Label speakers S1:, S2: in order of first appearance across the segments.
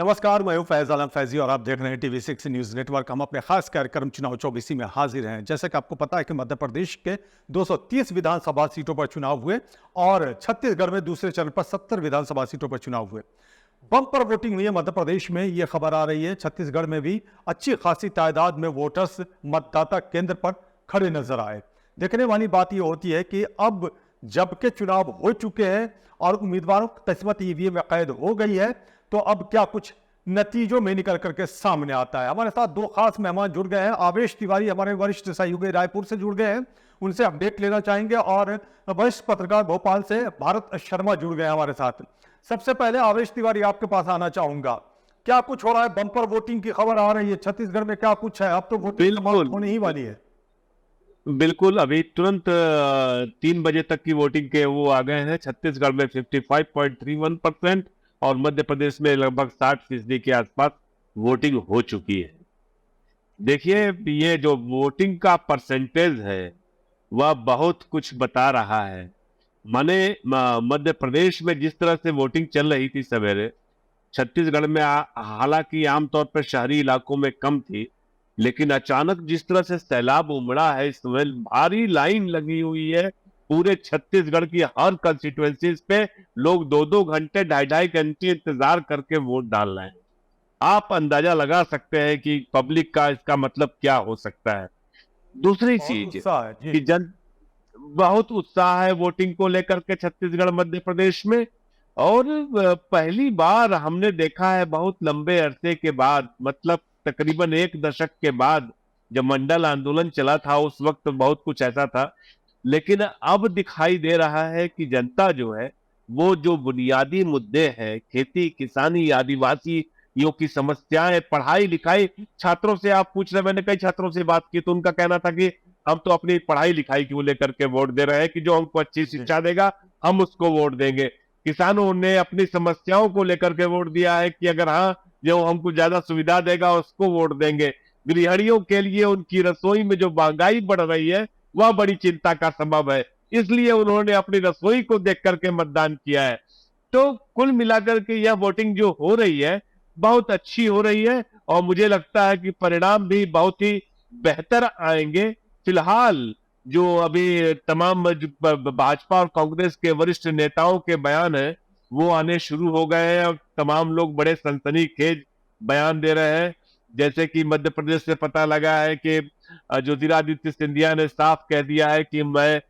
S1: नमस्कार, मैं हूं फैज आलम फैजी और आप देख रहे हैं टीवी6 न्यूज नेटवर्क। हम अपने खास कार्यक्रम चुनाव 24 में हाजिर हैं। जैसे कि आपको पता है कि मध्य प्रदेश के 230 विधानसभा सीटों पर चुनाव हुए और छत्तीसगढ़ में दूसरे चरण पर 70 विधानसभा सीटों पर चुनाव हुए। बम्पर वोटिंग हुई है मध्य प्रदेश में, यह खबर आ रही है। छत्तीसगढ़ में भी अच्छी खासी तादाद में वोटर्स मतदाता केंद्र पर खड़े नजर आए। देखने वाली बात यह होती है कि अब जबकि चुनाव हो चुके हैं और उम्मीदवारों की किस्मत ईवीएम में कैद हो गई है, तो अब क्या कुछ नतीजों में निकल करके सामने आता है। हमारे साथ दो खास मेहमान जुड़ गए हैं। आवेश तिवारी हमारे वरिष्ठ सहयोगी रायपुर से जुड़ गए हैं, उनसे अपडेट लेना चाहेंगे, और वरिष्ठ पत्रकार भोपाल से भारत शर्मा जुड़ गए हैं हमारे साथ। सबसे पहले आवेश तिवारी, आपके पास आना चाहूंगा। क्या कुछ हो रहा है? बम्पर वोटिंग की खबर आ रही है छत्तीसगढ़ में, क्या कुछ है? अब तो वोटिंग होने ही वाली है।
S2: बिल्कुल, अभी तुरंत 3 बजे तक की वोटिंग के वो आ गए हैं। छत्तीसगढ़ में 55.31% और मध्य प्रदेश में लगभग 60% के आसपास वोटिंग हो चुकी है। देखिए, ये जो वोटिंग का परसेंटेज है वह बहुत कुछ बता रहा है। माने मध्य प्रदेश में जिस तरह से वोटिंग चल रही थी सवेरे, छत्तीसगढ़ में हालांकि आमतौर पर शहरी इलाकों में कम थी, लेकिन अचानक जिस तरह से सैलाब उमड़ा है, इस समय भारी लाइन लगी हुई है। पूरे छत्तीसगढ़ की हर कंस्टिट्यूएंसीज पे लोग 2-2 घंटे 2.5 घंटे इंतजार करके वोट डाल रहे हैं। आप अंदाजा लगा सकते हैं कि पब्लिक का इसका मतलब क्या हो सकता है। दूसरी चीज कि बहुत उत्साह है वोटिंग को लेकर के छत्तीसगढ़ मध्य प्रदेश में। और पहली बार हमने देखा है बहुत लंबे अरसे के बाद, मतलब तकरीबन 1 दशक के बाद, जब मंडल आंदोलन चला था उस वक्त बहुत कुछ ऐसा था, लेकिन अब दिखाई दे रहा है कि जनता जो है वो जो बुनियादी मुद्दे हैं, खेती किसानी, आदिवासियों की समस्याएं, पढ़ाई लिखाई, छात्रों से आप पूछ रहे, मैंने कई छात्रों से बात की तो उनका कहना था कि हम तो अपनी पढ़ाई लिखाई को लेकर के वोट दे रहे हैं, कि जो हमको अच्छी शिक्षा देगा हम उसको वोट देंगे। किसानों ने अपनी समस्याओं को लेकर के वोट दिया है कि अगर हाँ जो हमको ज्यादा सुविधा देगा उसको वोट देंगे। गृहिणियों के लिए उनकी रसोई में जो महंगाई बढ़ रही है वह बड़ी चिंता का सबब है, इसलिए उन्होंने अपनी रसोई को देख करके मतदान किया है। तो कुल मिलाकर के यह वोटिंग जो हो रही है बहुत अच्छी हो रही है और मुझे लगता है कि परिणाम भी बहुत ही बेहतर आएंगे। फिलहाल जो अभी तमाम भाजपा और कांग्रेस के वरिष्ठ नेताओं के बयान है वो आने शुरू हो गए हैं और तमाम लोग बड़े सनसनीखेज बयान दे रहे हैं। जैसे कि मध्य प्रदेश से पता लगा है कि ज्योतिरादित्य सिंधिया ने साफ कह दिया है कि मैं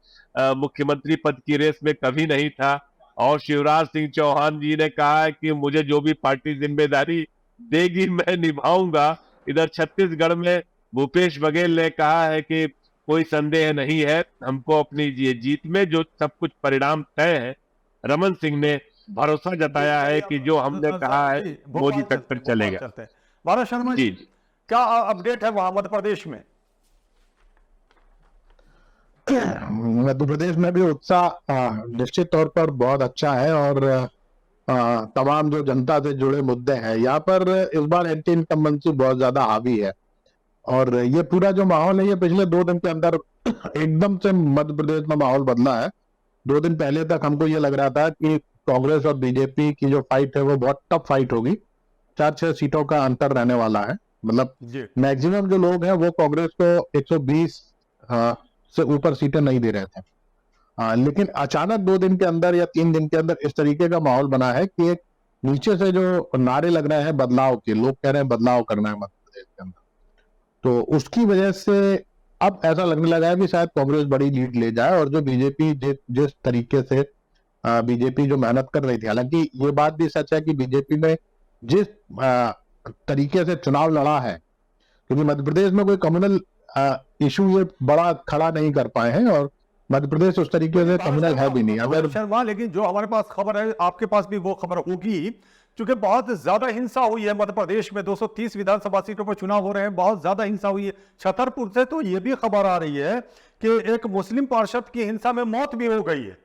S2: मुख्यमंत्री पद की रेस में कभी नहीं था, और शिवराज सिंह चौहान जी ने कहा है कि मुझे जो भी पार्टी जिम्मेदारी देगी मैं निभाऊंगा। इधर छत्तीसगढ़ में भूपेश बघेल ने कहा है कि कोई संदेह नहीं है हमको अपनी ये जीत में, जो सब कुछ परिणाम तय है। रमन सिंह ने भरोसा जताया है कि जो हमने कहा है मोदी तक पर चलेगा।
S1: भारत शर्मा जी, क्या अपडेट है वहां मध्य प्रदेश में?
S3: मध्य प्रदेश में भी उत्साह निश्चित तौर पर बहुत अच्छा है और तमाम जो जनता से जुड़े मुद्दे हैं यहाँ पर इस बार एंटी इनकम्बेंसी बहुत ज्यादा हावी है। और ये पूरा जो माहौल है ये पिछले 2 दिन के अंदर एकदम से मध्य प्रदेश में माहौल बदला है। 2 दिन पहले तक हमको ये लग रहा था कि कांग्रेस और बीजेपी की जो फाइट है वो बहुत टफ फाइट होगी, 4-6 सीटों का अंतर रहने वाला है। मतलब मैक्सिमम जो लोग हैं वो कांग्रेस को 120 से ऊपर सीटें नहीं दे रहे थे। लेकिन अचानक 2 दिन के अंदर या 3 दिन के अंदर इस तरीके का माहौल बना है कि एक नीचे से जो नारे लग रहे हैं बदलाव के, लोग कह रहे हैं बदलाव करना है मध्य प्रदेश के अंदर, तो उसकी वजह से अब ऐसा लगने लगा है कि शायद कांग्रेस बड़ी लीड ले जाए। और जो बीजेपी जिस तरीके से बीजेपी जो मेहनत कर रही थी, हालांकि ये बात भी सच है कि बीजेपी ने जिस तरीके से चुनाव लड़ा है, क्योंकि मध्य प्रदेश में कोई कम्युनल इशू ये बड़ा खड़ा नहीं कर पाए हैं और मध्य प्रदेश उस तरीके से कम्युनल है भी नहीं। अगर
S1: शर्मा, लेकिन जो हमारे पास खबर है, आपके पास भी वो खबर होगी, क्योंकि बहुत ज्यादा हिंसा हुई है मध्य प्रदेश में। 230 विधानसभा सीटों पर चुनाव हो रहे हैं, बहुत ज्यादा हिंसा हुई है। छतरपुर से तो ये भी खबर आ रही है कि एक मुस्लिम पार्षद की हिंसा में मौत भी हो गई है।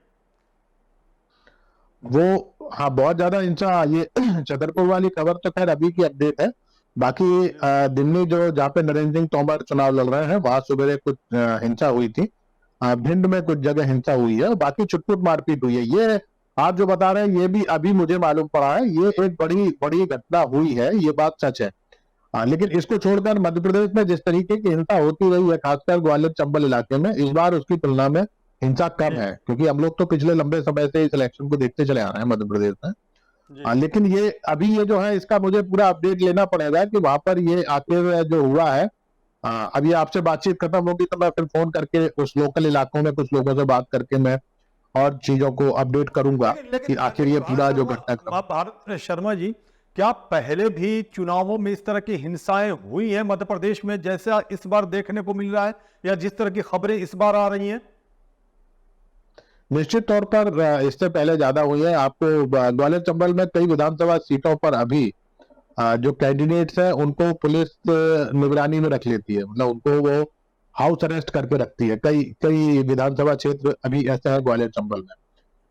S3: वो हाँ, बहुत ज्यादा हिंसा। ये छतरपुर वाली खबर तो खैर अभी की अपडेट है। बाकी दिल्ली जो जहाँ पे नरेंद्र सिंह तोमर चुनाव लड़ रहे हैं वहां सुबह कुछ हिंसा हुई थी। भिंड में कुछ जगह हिंसा हुई है, बाकी छुटपुट मारपीट हुई है। ये आप जो बता रहे हैं ये भी अभी मुझे मालूम पड़ा है, ये एक बड़ी बड़ी घटना हुई है, ये बात सच है। लेकिन इसको छोड़कर मध्य प्रदेश में जिस तरीके की हिंसा होती रही है, खासकर ग्वालियर चंबल इलाके में, इस बार उसकी तुलना में हिंसा कम
S1: जी
S3: है, क्योंकि हम लोग तो पिछले लंबे समय से इस इलेक्शन को देखते चले आ रहे हैं मध्य प्रदेश में।
S1: जी
S3: लेकिन ये अभी ये जो है, इसका मुझे पूरा अपडेट लेना पड़ेगा कि वहां पर ये आखिर जो हुआ है। अभी आपसे बातचीत खत्म होगी तो मैं फिर फोन करके उस लोकल इलाकों में कुछ लोगों से बात करके मैं और चीजों को अपडेट करूंगा कि आखिर ये पूरा जो घटनाक्रम।
S1: भारत शर्मा जी, क्या पहले भी चुनावों में इस तरह की हिंसाएं हुई हैं मध्य प्रदेश में, जैसा इस बार देखने को मिल रहा है, या जिस तरह की खबरें इस बार आ रही हैं?
S3: निश्चित तौर पर इससे पहले ज्यादा हुई है। आपको ग्वालियर चंबल में कई विधानसभा सीटों पर अभी जो कैंडिडेट्स हैं उनको पुलिस निगरानी में रख लेती है, मतलब उनको वो हाउस अरेस्ट करके रखती है। कई कई विधानसभा क्षेत्र अभी ऐसा है ग्वालियर चंबल में।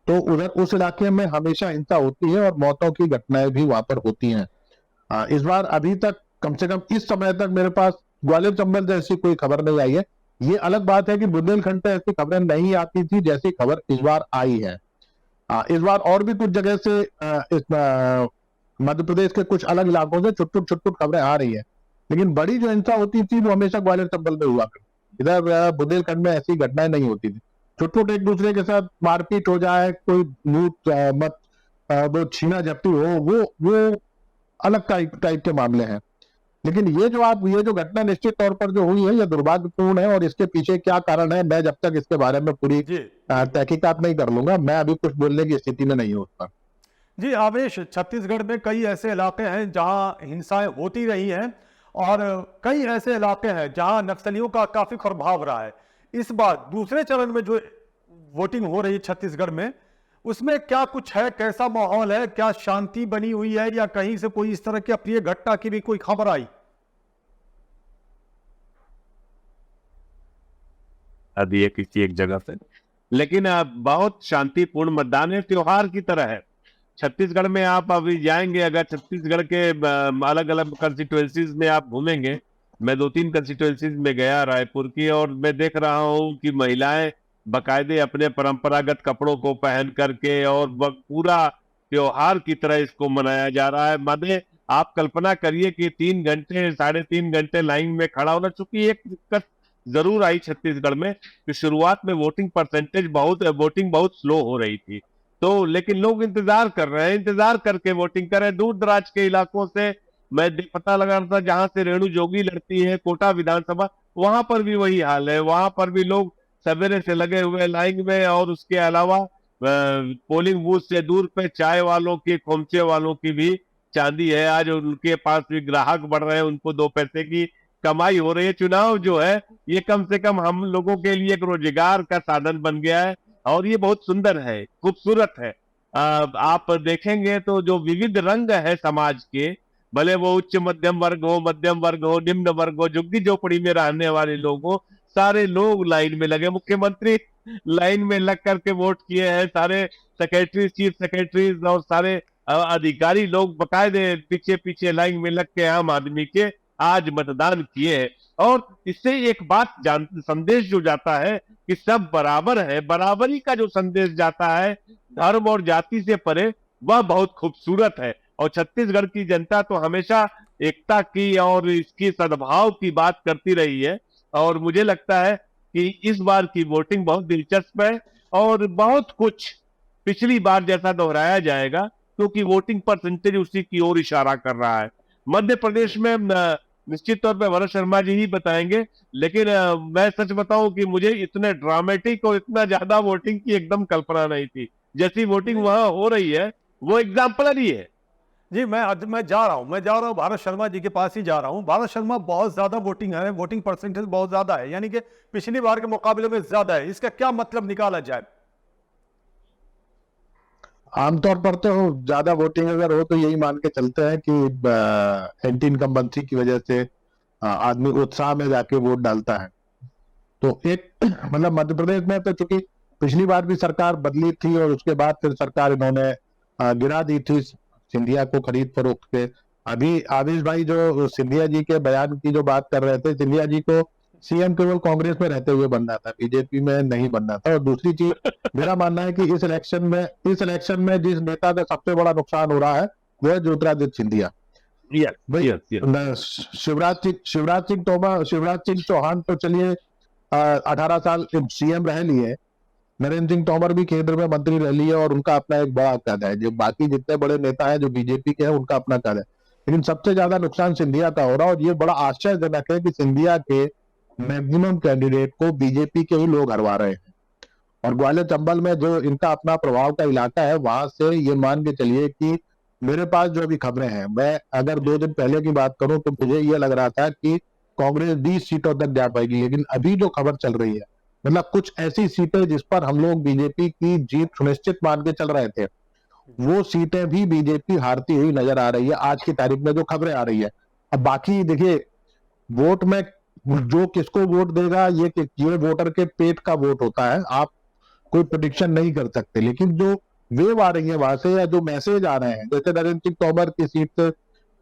S3: तो उधर उस इलाके में हमेशा हिंसा होती है और मौतों की घटनाएं भी वहां पर होती हैं। इस बार अभी तक कम से कम इस समय तक मेरे पास ग्वालियर चंबल जैसी कोई खबर नहीं आई है। ये अलग बात है कि बुंदेलखंड से ऐसी खबरें नहीं आती थी जैसी खबर इस बार आई है। इस बार और भी कुछ जगह से इस मध्य प्रदेश के कुछ अलग इलाकों से छुट खबरें आ रही है, लेकिन बड़ी जो हिंसा होती थी वो हमेशा ग्वालियर चंबल में हुआ करती। इधर बुंदेलखंड में ऐसी घटनाएं नहीं होती थी। छुट एक दूसरे के साथ मारपीट हो जाए, कोई लूट मत वो छीना झपटी हो, वो अलग टाइप के मामले हैं। लेकिन ये जो घटना निश्चित तौर पर जो हुई है, ये दुर्भाग्यपूर्ण है, और इसके पीछे क्या कारण है मैं जब तक इसके बारे में पूरी
S1: जी
S3: तहकीकात नहीं कर लूंगा, मैं अभी कुछ बोलने की स्थिति में नहीं हूं उस पर।
S1: जी आवेश, छत्तीसगढ़ में कई ऐसे इलाके हैं जहां हिंसाएं होती रही हैं, और कई ऐसे इलाके हैं जहां नक्सलियों का काफी प्रभाव रहा है। इस बार दूसरे चरण में जो वोटिंग हो रही है छत्तीसगढ़ में, उसमें क्या कुछ है, कैसा माहौल है, क्या शांति बनी हुई है, या कहीं से कोई इस तरह की अप्रिय घटना की भी कोई खबर आई?
S2: अभी ये किसी एक जगह से, लेकिन बहुत शांतिपूर्ण मतदान है, त्योहार की तरह है। छत्तीसगढ़ में आप अभी जाएंगे, अगर छत्तीसगढ़ के अलग अलग कंस्टिट्यूएंसीज में आप घूमेंगे, मैं 2-3 कंस्टिट्यूएंसीज में गया रायपुर की, और मैं देख रहा हूँ कि महिलाएं बकायदे अपने परंपरागत कपड़ों को पहन करके और पूरा त्योहार की तरह इसको मनाया जा रहा है। माने आप कल्पना करिए कि 3 घंटे 3.5 घंटे लाइन में खड़ा होना। चूंकि एक दिक्कत जरूर आई छत्तीसगढ़ में कि शुरुआत में वोटिंग बहुत स्लो हो रही थी, तो लेकिन लोग इंतजार कर रहे हैं, इंतजार करके वोटिंग कर रहे हैं। दूर दराज के इलाकों से मैं पता लगा रहा था, जहां से रेणु जोगी लड़ती है कोटा विधानसभा, वहां पर भी वही हाल है। वहां पर भी लोग सवेरे से लगे हुए लाइन में, और उसके अलावा पोलिंग बूथ से दूर पे चाय वालों की, खोमचे वालों की भी चांदी है। आज उनके पास भी ग्राहक बढ़ रहे हैं, उनको 2 पैसे की कमाई हो रही है। चुनाव जो है ये कम से कम हम लोगों के लिए एक रोजगार का साधन बन गया है, और ये बहुत सुंदर है, खूबसूरत है। आप देखेंगे तो जो विविध रंग है समाज के, भले वो उच्च मध्यम वर्ग हो, निम्न वर्ग हो, झुग्गी झोपड़ी में रहने वाले लोग हो, सारे लोग लाइन में लगे। मुख्यमंत्री लाइन में लग करके वोट किए हैं, सारे सेक्रेटरी, चीफ सेक्रेटरीज और सारे अधिकारी लोग बकायदे पीछे पीछे लाइन में लग के आम आदमी के आज मतदान किए हैं। और इससे एक बात संदेश जो जाता है कि सब बराबर है, बराबरी का जो संदेश जाता है धर्म और जाति से परे, वह बहुत खूबसूरत है। और छत्तीसगढ़ की जनता तो हमेशा एकता की और इसकी सद्भाव की बात करती रही है, और मुझे लगता है कि इस बार की वोटिंग बहुत दिलचस्प है, और बहुत कुछ पिछली बार जैसा दोहराया जाएगा, क्योंकि वोटिंग परसेंटेज उसी की ओर इशारा कर रहा है। मध्य प्रदेश में निश्चित तौर पे भरत शर्मा जी ही बताएंगे, लेकिन मैं सच बताऊं कि मुझे इतने ड्रामेटिक और इतना ज्यादा वोटिंग की एकदम कल्पना नहीं थी। जैसी वोटिंग वहां हो रही है वो एग्जाम्पलरी है।
S1: जी मैं जा रहा हूं भारत शर्मा जी के पास ही जा रहा हूं। भारत शर्मा, बहुत ज्यादा वोटिंग है, वोटिंग परसेंटेज बहुत ज्यादा है, यानी कि पिछली बार के मुकाबले में ज्यादा है। इसका क्या मतलब निकाला जाए?
S3: आमतौर पर तो ज्यादा वोटिंग अगर हो तो यही मान के चलते हैं कि एंटी इनकम्बेंसी की वजह से आदमी उत्साह में जाके वोट डालता है। तो एक मतलब मध्य प्रदेश में तो चूंकि पिछली बार भी सरकार बदली थी, और उसके बाद फिर सरकार इन्होंने गिरा दी थी सिंधिया को खरीद फरोख्त के। अभी आवेश भाई जो सिंधिया जी के बयान की जो बात कर रहे थे, सिंधिया जी को सीएम केवल कांग्रेस में रहते हुए बनना था, बीजेपी में नहीं बनना था। और दूसरी चीज मेरा मानना है कि इस इलेक्शन में जिस नेता का सबसे बड़ा नुकसान हो रहा है वो है ज्योतिरादित्य सिंधिया।
S2: यस
S3: भाई
S2: यस यस
S3: शिवराज सिंह चौहान तो चलिए 18 साल सीएम रह लिए। नरेंद्र सिंह तोमर भी केंद्र में मंत्री रह लिए और उनका अपना एक बड़ा कद है। जो बाकी जितने बड़े नेता हैं जो बीजेपी के हैं उनका अपना कद है, लेकिन सबसे ज्यादा नुकसान सिंधिया का हो रहा है। और ये बड़ा आश्चर्यजनक है कि सिंधिया के मैक्सिमम कैंडिडेट को बीजेपी के ही लोग हरवा रहे हैं। और ग्वालियर चंबल में जो इनका अपना प्रभाव का इलाका है, वहां से ये मान के चलिए कि मेरे पास जो अभी खबरें हैं, मैं अगर 2 दिन पहले की बात करूं तो मुझे ये लग रहा था कि कांग्रेस 20 सीटों तक जा पाएगी। लेकिन अभी जो खबर चल रही है, मतलब कुछ ऐसी सीटें जिस पर हम लोग बीजेपी की जीत सुनिश्चित मान के चल रहे थे, वो सीटें भी बीजेपी हारती हुई नजर आ रही है आज की तारीख में जो खबरें आ रही है। अब बाकी देखिए, वोट में जो किसको वोट देगा ये वोटर के पेट का वोट होता है, आप कोई प्रेडिक्शन नहीं कर सकते। लेकिन जो वेव आ रही है वहां से, या जो मैसेज आ रहे हैं, जैसे नरेंद्र सिंह तोमर की सीट से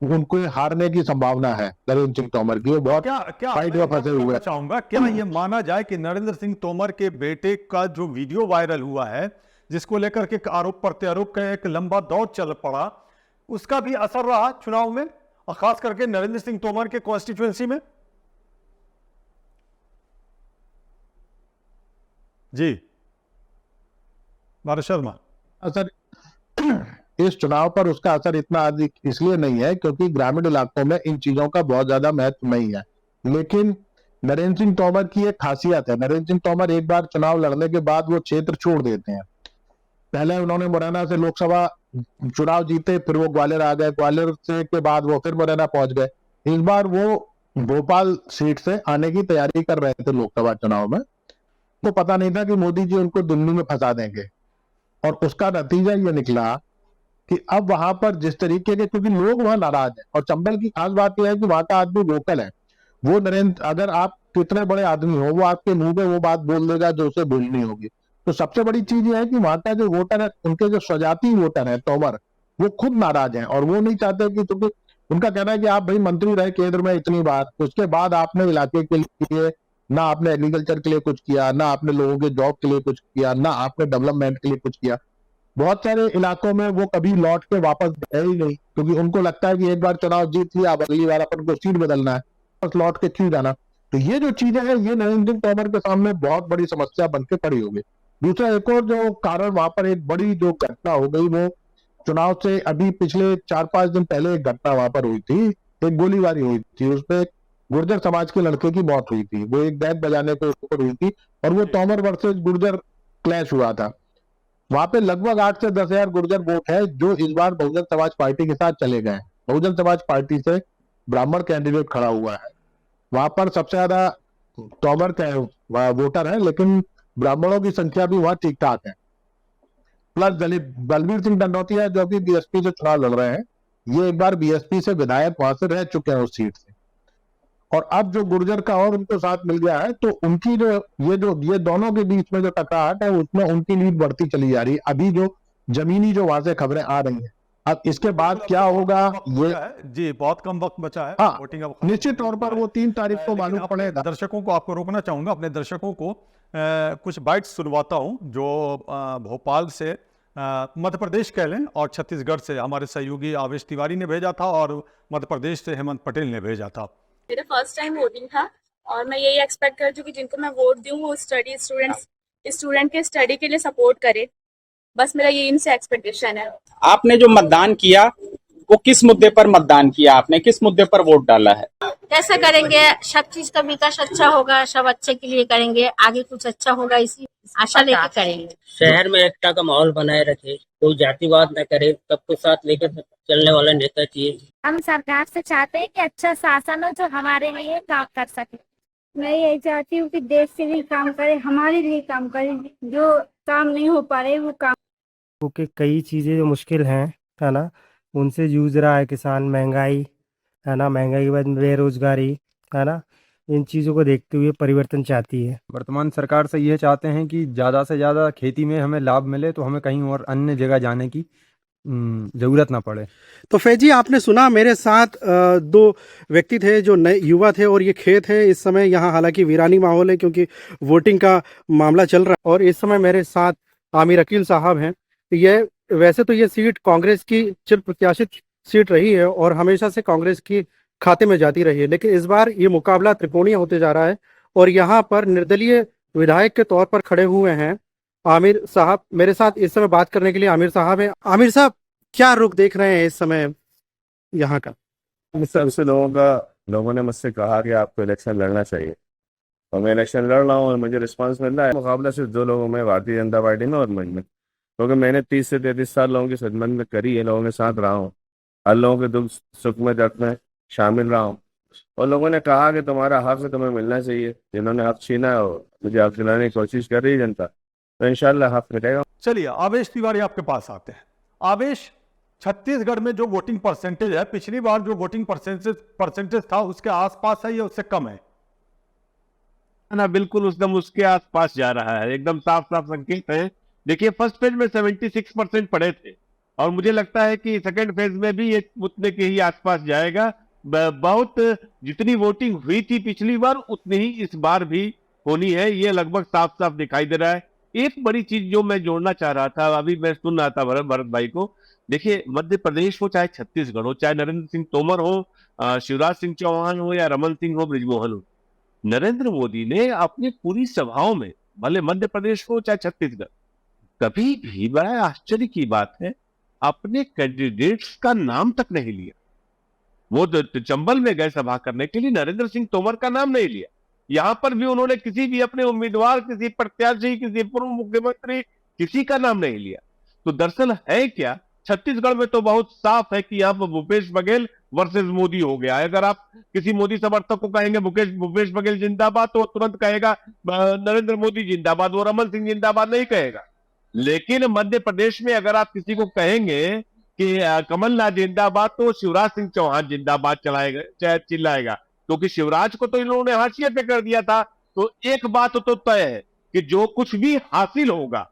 S3: उनको हारने की संभावना है, नरेंद्र सिंह तोमर की, वो बहुत
S1: क्या क्या
S3: फाइट
S1: मैं
S3: में फंसे हुए हैं।
S1: चाहूंगा, क्या ये माना जाए कि नरेंद्र सिंह तोमर के बेटे का जो वीडियो वायरल हुआ है, जिसको लेकर के आरोप प्रत्यारोप का एक लंबा दौर चल पड़ा, उसका भी असर रहा चुनाव में, और खास करके नरेंद्र सिंह तोमर के कॉन्स्टिट्यूएंसी में? जी भारत शर्मा।
S3: असर इस चुनाव पर उसका असर इतना अधिक इसलिए नहीं है क्योंकि ग्रामीण इलाकों में इन चीजों का बहुत ज्यादा महत्व नहीं है। लेकिन नरेंद्र सिंह तोमर की एक खासियत है, नरेंद्र सिंह तोमर एक बार चुनाव लड़ने के बाद वो क्षेत्र छोड़ देते हैं। पहले उन्होंने मुरैना से लोकसभा चुनाव जीते, फिर वो ग्वालियर आ गए, ग्वालियर से के बाद वो फिर मुरैना पहुंच गए। इस बार वो भोपाल सीट से आने की तैयारी कर रहे थे लोकसभा चुनाव में। तो पता नहीं था कि मोदी जी उनको दिल्ली में फंसा देंगे, और उसका नतीजा ये निकला कि अब वहां पर जिस तरीके के, क्योंकि लोग वहां नाराज हैं, और चंबल की खास बात यह है कि वहां का आदमी लोकल है। वो नरेंद्र, अगर आप कितने बड़े आदमी हो, वो आपके मुंह पे वो बात बोल देगा जो उसे बोलनी होगी। तो सबसे बड़ी चीज ये है कि वहां का जो वोटर है, उनके जो स्वजाति वोटर है तोमर, वो खुद नाराज हैं और वो नहीं चाहते कि, क्योंकि उनका कहना है कि आप भाई मंत्री रहे केंद्र में इतनी बार, उसके बाद आपने इलाके के लिए ना आपने एग्रीकल्चर के लिए कुछ किया, ना आपने लोगों के जॉब के लिए कुछ किया, ना आपने डेवलपमेंट के लिए कुछ किया। बहुत सारे इलाकों में वो कभी लौट के वापस गए ही नहीं, क्योंकि उनको लगता है कि एक बार चुनाव जीत लिया, अब अगली बार अपन को सीट बदलना है, बस लौट के क्यों जाना। तो ये जो चीजें हैं, ये नरेंद्र सिंह तोमर के सामने बहुत बड़ी समस्या बन के खड़ी होगी। दूसरा एक और जो कारण, वहां पर एक बड़ी जो घटना हो गई, वो चुनाव से अभी पिछले 4-5 दिन पहले एक घटना वहां पर हुई थी, एक गोलीबारी हुई थी, उसपे गुर्जर समाज के लड़के की मौत हुई थी। वो एक बैग बजाने के ऊपर हुई थी, और वो तोमर वर्सेस गुर्जर क्लैश हुआ था। वहां पे लगभग 8 से 10 हजार गुर्जर वोट है जो इस बार बहुजन समाज पार्टी के साथ चले गए। बहुजन समाज पार्टी से ब्राह्मण कैंडिडेट खड़ा हुआ है, वहां पर सबसे ज्यादा तोमर का वोटर है, लेकिन ब्राह्मणों की संख्या भी वहां ठीक ठाक है। प्लस दलित बलबीर सिंह डंडौतिया जो अभी बीएसपी से चुनाव लड़ रहे हैं, ये एक बार बीएसपी से विधायक वहां से रह चुके हैं उस सीट से, और अब जो गुर्जर का और उनको साथ मिल गया है, तो उनकी जो ये दोनों के बीच में जो टकराहट है, उसमें उनकी लीड बढ़ती चली जा रही है। अभी जो जमीनी जो वहां से खबरें आ रही हैं, अब इसके बाद क्या होगा ये,
S1: जी बहुत कम वक्त बचा है
S3: हाँ,
S1: वोटिंग अब
S3: निश्चित तौर पर वो 3 तारीख को
S1: लेकिन
S3: मालूम
S1: अपने
S3: पड़ेगा।
S1: दर्शकों को, आपको रोकना चाहूंगा, अपने दर्शकों को कुछ बाइट्स सुनवाता हूं जो भोपाल से, मध्य प्रदेश कह लें, और छत्तीसगढ़ से हमारे सहयोगी आवेश तिवारी ने भेजा था, और मध्य प्रदेश से हेमंत पटेल ने भेजा था।
S4: मेरा फर्स्ट टाइम वोटिंग था, और मैं यही एक्सपेक्ट करती हूँ कि जिनको मैं वोट दूँ वो स्टूडेंट के स्टडी के लिए सपोर्ट करे। बस मेरा यही इनसे एक्सपेक्टेशन है।
S5: आपने जो मतदान किया वो किस मुद्दे पर मतदान किया, आपने किस मुद्दे पर वोट डाला है?
S6: कैसे करेंगे, सब चीज का विकास अच्छा होगा, सब अच्छे के लिए करेंगे, आगे कुछ अच्छा होगा, इसी आशा लेके करेंगे।
S7: शहर में एकता का माहौल बनाए रखे, कोई जातिवाद न करे, सबको साथ लेकर चलने वाला नेता चाहिए।
S8: हम सरकार से चाहते हैं कि अच्छा शासन हो जो हमारे लिए काम कर सके। मैं यही चाहती हूँ कि देश के लिए काम करे, हमारे लिए काम करे, जो काम नहीं हो पा रहे वो काम।
S9: क्योंकि कई चीज़ें जो मुश्किल हैं, है ना, उनसे जूझ रहा है किसान। महंगाई है ना, महंगाई के बाद बेरोजगारी है ना, इन चीज़ों को देखते हुए परिवर्तन चाहती है।
S10: वर्तमान सरकार से ये चाहते हैं कि ज़्यादा से ज़्यादा खेती में हमें लाभ मिले, तो हमें कहीं और अन्य जगह जाने की
S9: जरूरत ना पड़े।
S10: तो फैज जी, आपने सुना मेरे साथ दो व्यक्ति थे जो नए युवा थे और ये खेत है इस समय यहाँ, हालांकि वीरानी माहौल है क्योंकि वोटिंग का मामला चल रहा है। और इस समय मेरे साथ आमिर अकील साहब हैं। ये वैसे तो ये सीट कांग्रेस की चिर प्रत्याशित सीट रही है और हमेशा से कांग्रेस की खाते में जाती रही है, लेकिन इस बार ये मुकाबला त्रिकोणीय होते जा रहा है और यहाँ पर निर्दलीय विधायक के तौर पर खड़े हुए हैं आमिर साहब। मेरे साथ इस समय बात करने के लिए आमिर साहब हैं। आमिर साहब, क्या रुख देख रहे हैं इस समय यहाँ का?
S2: सबसे लोगों ने मुझसे कहा कि आपको इलेक्शन लड़ना चाहिए और मैं इलेक्शन लड़ रहा हूँ और मुझे रिस्पांस मिल रहा है। मुकाबला सिर्फ दो लोगों में, भारतीय जनता पार्टी में और मुझ में, क्योंकि मैंने 30 से 33 साल लोगों की खिदमत में करी है, लोगों के साथ रहा हूँ, हर लोगों के दुख सुख में दर्द में शामिल रहा हूँ और लोगों ने कहा कि तुम्हारा हक तुम्हें मिलना चाहिए। जिन्होंने हक छीना है और मुझे हक दिलाने की कोशिश कर रही है जनता, तो इंशाल्लाह हक मिलेगा।
S1: चलिए आवेश तिवारी आपके पास आते हैं। आवेश, छत्तीसगढ़ में जो वोटिंग परसेंटेज है, पिछली बार जो वोटिंग परसेंटेज था उसके आसपास है या उससे कम है?
S2: ना, बिल्कुल एकदम उसके आसपास जा रहा है, एकदम साफ साफ संकेत है। देखिए, फर्स्ट फेज में 76% पड़े थे और मुझे लगता है कि सेकंड फेज में भी ये उतने के ही आसपास जाएगा। बहुत जितनी वोटिंग हुई थी पिछली बार उतनी ही इस बार भी होनी है, ये लगभग साफ साफ दिखाई दे रहा है। एक बड़ी चीज जो मैं जोड़ना चाह रहा था, अभी मैं सुन रहा था भरत भाई को, देखिए मध्य प्रदेश हो चाहे छत्तीसगढ़ हो, चाहे नरेंद्र सिंह तोमर हो, शिवराज सिंह चौहान हो या रमन सिंह हो, ब्रिजमोहन हो, नरेंद्र मोदी ने अपनी पूरी सभाओं में, भले मध्य प्रदेश हो चाहे छत्तीसगढ़, कभी भी, बड़ा आश्चर्य की बात है, अपने कैंडिडेट्स का नाम तक नहीं लिया। वो चंबल में गए सभा करने के लिए, नरेंद्र सिंह तोमर का नाम नहीं लिया। यहां पर भी उन्होंने किसी भी अपने उम्मीदवार, किसी प्रत्याशी, किसी पूर्व मुख्यमंत्री, किसी का नाम नहीं लिया। तो दरअसल है क्या, छत्तीसगढ़ में तो बहुत साफ है कि यहाँ पर भूपेश बघेल वर्सेस मोदी हो गया है। अगर आप किसी मोदी समर्थक को कहेंगे भूपेश बघेल जिंदाबाद, तो तुरंत कहेगा नरेंद्र मोदी जिंदाबाद, वो रमन सिंह जिंदाबाद नहीं कहेगा। लेकिन मध्य प्रदेश में अगर आप किसी को कहेंगे कि कमलनाथ जिंदाबाद, तो शिवराज सिंह चौहान जिंदाबाद चिल्लाएगा, क्योंकि शिवराज को तो इन्होंने हाशिए पे कर दिया था। तो एक बात तो तय है कि जो कुछ भी हासिल होगा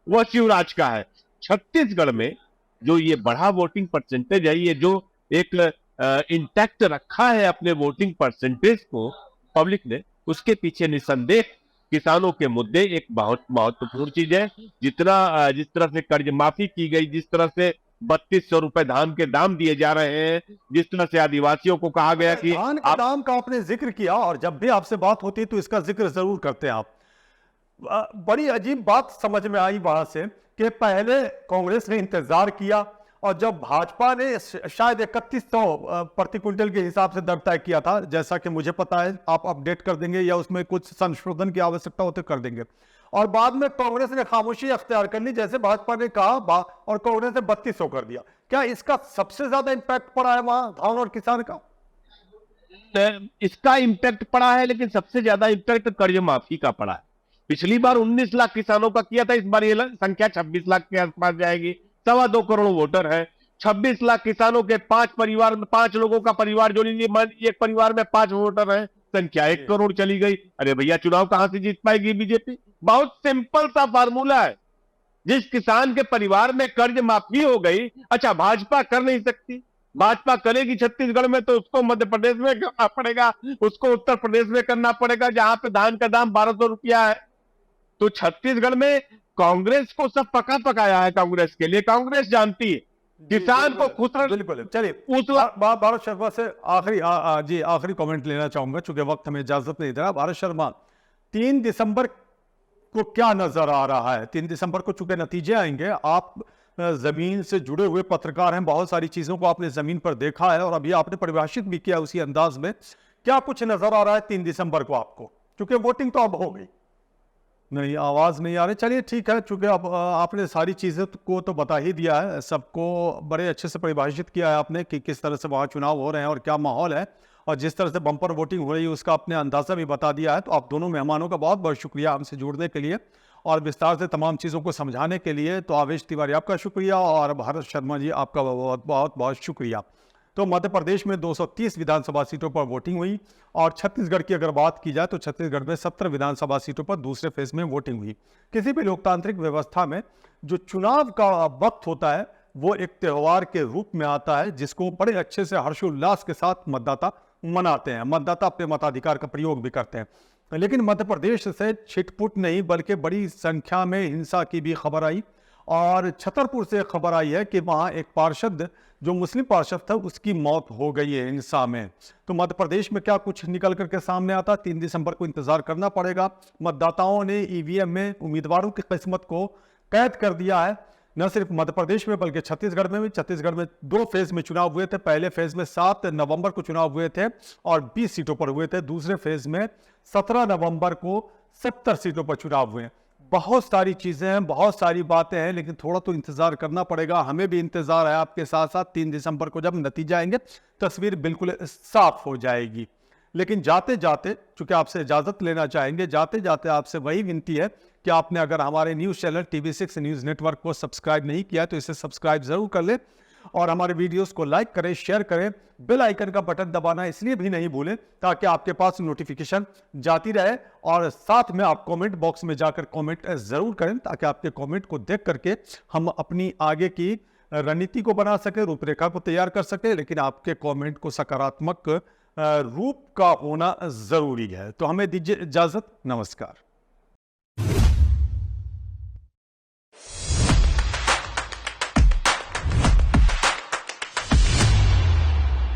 S2: वह शिवराज का है। छत्तीसगढ़ में जो ये बढ़ा वोटिंग परसेंटेज है, ये जो एक इंटैक्ट रखा है अपने वोटिंग परसेंटेज को पब्लिक ने, उसके पीछे निसंदेह किसानों के मुद्दे एक बहुत महत्वपूर्ण चीज है। जिस तरह से कर्ज माफी की गई, जिस तरह से 3200 रुपए धान के दाम दिए जा रहे हैं, जिस तरह से आदिवासियों को कहा गया कि
S1: धान के दाम का आपने जिक्र किया और जब भी आपसे बात होती है तो इसका जिक्र जरूर करते हैं आप। बड़ी अजीब बात समझ में आई वहां से कि पहले कांग्रेस ने इंतजार किया और जब भाजपा ने शायद 3100 प्रति क्विंटल के हिसाब से दर तय किया था, जैसा कि मुझे पता है, आप अपडेट कर देंगे या उसमें कुछ संशोधन की आवश्यकता होते कर देंगे, और बाद में कांग्रेस ने खामोशी अख्तियार कर ली, जैसे भाजपा ने कहा और कांग्रेस ने 3200 कर दिया। क्या इसका सबसे ज्यादा इंपैक्ट पड़ा है वहां धान और किसान का?
S2: इसका इंपैक्ट पड़ा है, लेकिन सबसे ज्यादा इंपैक्ट कर्ज माफी का पड़ा है। पिछली बार 19 लाख किसानों का किया था, इस बार ये संख्या 26 लाख के आसपास जाएगी। 2.25 करोड़ वोटर है, 26 लाख किसानों के 5 लोगों का परिवार जो लीजिए, एक परिवार में 5 वोटर है, संख्या 1 करोड़ चली गई। अरे भैया, चुनाव कहां से जीत पाएगी बीजेपी? बहुत सिंपल सा फार्मूला है। जिस किसान के परिवार में कर्ज माफी हो गई, अच्छा भाजपा कर नहीं सकती, भाजपा करेगी छत्तीसगढ़ में तो उसको मध्य प्रदेश में करना पड़ेगा, उसको उत्तर प्रदेश में करना पड़ेगा, जहां पे धान का दाम 1200 रुपया है। तो छत्तीसगढ़ में कांग्रेस को सब पका पकाया है। कांग्रेस के लिए कांग्रेस जानती है किसान को खुश।
S1: बिल्कुल। चलिए, भारत शर्मा से आखिरी कमेंट लेना चाहूंगा, चूंकि वक्त हमें इजाजत नहीं दे रहा। भारत शर्मा, 3 दिसंबर को क्या नजर आ रहा है? 3 दिसंबर को चूंकि नतीजे आएंगे, आप जमीन से जुड़े हुए पत्रकार हैं, बहुत सारी चीजों को आपने जमीन पर देखा है और अभी आपने परिभाषित भी किया उसी अंदाज में। क्या कुछ नजर आ रहा है 3 दिसंबर को आपको? क्योंकि वोटिंग तो अब हो गई। नहीं, आवाज नहीं आ रही। चलिए ठीक है, चूंकि अब आपने सारी चीजें को तो बता ही दिया है, सबको बड़े अच्छे से परिभाषित किया है आपने कि किस तरह से वहां चुनाव हो रहे हैं और क्या माहौल है, और जिस तरह से बम्पर वोटिंग हो रही है उसका आपने अंदाजा भी बता दिया है। तो आप दोनों मेहमानों का बहुत बहुत शुक्रिया हमसे जुड़ने के लिए और विस्तार से तमाम चीज़ों को समझाने के लिए। तो आवेश तिवारी आपका शुक्रिया और भारत शर्मा जी आपका बहुत बहुत बहुत शुक्रिया। तो मध्य प्रदेश में 230 विधानसभा सीटों पर वोटिंग हुई और छत्तीसगढ़ की अगर बात की जाए तो छत्तीसगढ़ में 17 विधानसभा सीटों पर दूसरे फेज में वोटिंग हुई। किसी भी लोकतांत्रिक व्यवस्था में जो चुनाव का वक्त होता है, वो एक त्यौहार के रूप में आता है जिसको बड़े अच्छे से हर्षोल्लास के साथ मतदाता मनाते हैं। मतदाता अपने मताधिकार का प्रयोग भी करते हैं। लेकिन मध्य प्रदेश से छिटपुट नहीं बल्कि बड़ी संख्या में हिंसा की भी खबर आई और छतरपुर से खबर आई है कि वहाँ एक पार्षद जो मुस्लिम पार्षद था उसकी मौत हो गई है हिंसा में। तो मध्य प्रदेश में क्या कुछ निकल करके सामने आता, 3 दिसंबर को इंतजार करना पड़ेगा। मतदाताओं ने ईवीएम में उम्मीदवारों की किस्मत को कैद कर दिया है, न सिर्फ मध्य प्रदेश में बल्कि छत्तीसगढ़ में भी। छत्तीसगढ़ में 2 फेज में चुनाव हुए थे। पहले फेज में 7 नवंबर को चुनाव हुए थे और 20 सीटों पर हुए थे। दूसरे फेज में 17 नवंबर को 70 सीटों पर चुनाव हुए। बहुत सारी चीजें हैं, बहुत सारी बातें हैं, लेकिन थोड़ा तो इंतजार करना पड़ेगा। हमें भी इंतजार है आपके साथ साथ। 3 दिसंबर को जब नतीजा आएंगे तस्वीर बिल्कुल साफ हो जाएगी। लेकिन जाते जाते चूंकि आपसे इजाजत लेना चाहेंगे, जाते जाते आपसे वही विनती है कि आपने अगर हमारे news channel TV6 news network को सब्सक्राइब नहीं किया तो इसे सब्सक्राइब जरूर कर ले और हमारे वीडियोस को लाइक करें, शेयर करें। बेल आइकन का बटन दबाना इसलिए भी नहीं भूलें ताकि आपके पास नोटिफिकेशन जाती रहे और साथ में आप कमेंट बॉक्स में जाकर कमेंट जरूर करें ताकि आपके कमेंट को देख करके हम अपनी आगे की रणनीति को बना सके, रूपरेखा को तैयार कर सके। लेकिन आपके कमेंट को सकारात्मक रूप का होना जरूरी है। तो हमें दीजिए इजाजत, नमस्कार।